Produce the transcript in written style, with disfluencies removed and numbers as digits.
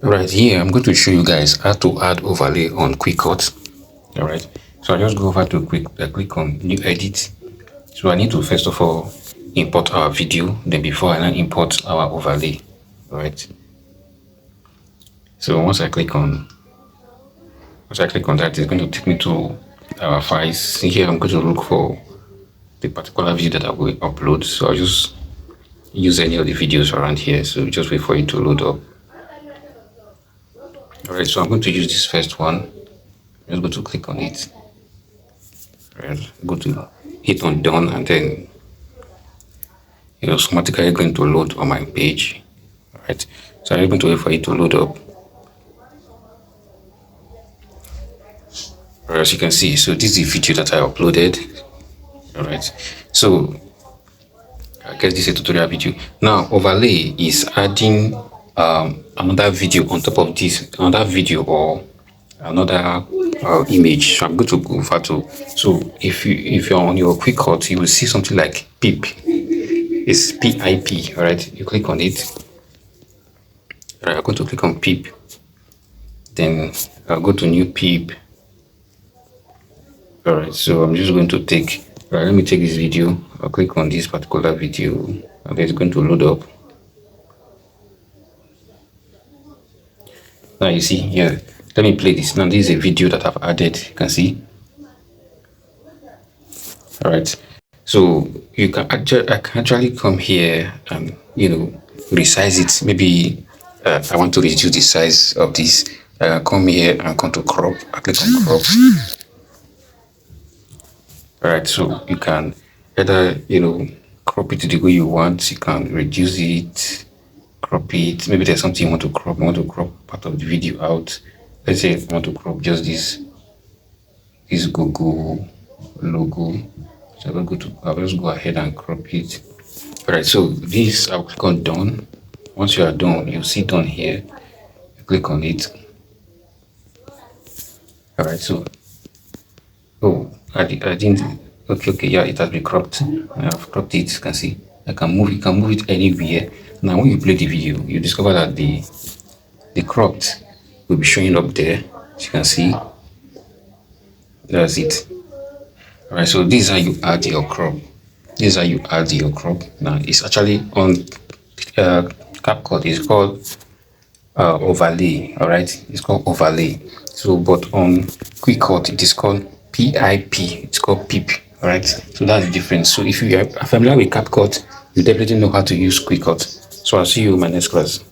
Alright, here I'm going to show you guys how to add overlay on Kwaicut. Alright, so I just go over to click on new edit. So I need to first of all import our video, then before I now import our overlay. Alright, so once I click on that, it's going to take me to our files. Here I'm going to look for the particular video that I will upload. So I'll just use any of the videos around here. So just wait for it to load up. Alright, so I'm going to use this first one. I'm just going to click on it. Alright, go to hit on done, and then it's automatically going to load on my page. Alright, so I'm going to wait for it to load up. Alright, as you can see, so this is the video that I uploaded. Alright, so I guess this is a tutorial video. Now overlay is adding another video on top of this, another video or another image. So I'm going to go over to, so if you're on your Kwaicut, you will see something like PIP. It's PIP. All right, you click on it. All right, I'm going to click on PIP. Then I'll go to new PIP. All right, so I'm just going to take. All right, let me take this video. I'll click on this particular video, and it's going to load up. Now you see here. Let me play this. Now this is a video that I've added. You can see. All right. So you can actually come here and resize it. Maybe I want to reduce the size of this. Come here and come to crop. I click on crop. All right. So you can either crop it the way you want. You can reduce it, crop it. Maybe there's something you want to crop. You want to crop part of the video out. Let's say I want to crop just this Google logo. So I'll just go ahead and crop it. Alright, so this I'll click on done. Once you are done, you'll see done here. You click on it. Alright, so I didn't okay, yeah, it has been cropped. I have cropped it. You can see you can move it anywhere. Now when you play the video, you discover that the cropped will be showing up there. As you can see, that's it. All right, so this is how you add your crop. This is how you add your crop. Now it's actually on CapCut. It's called overlay. All right, it's called overlay. So but on Kwaicut it is called PIP. It's called PIP. All right, so that's the difference. So if you are familiar with CapCut, you definitely know how to use Kwaicut. So I'll see you in my next class.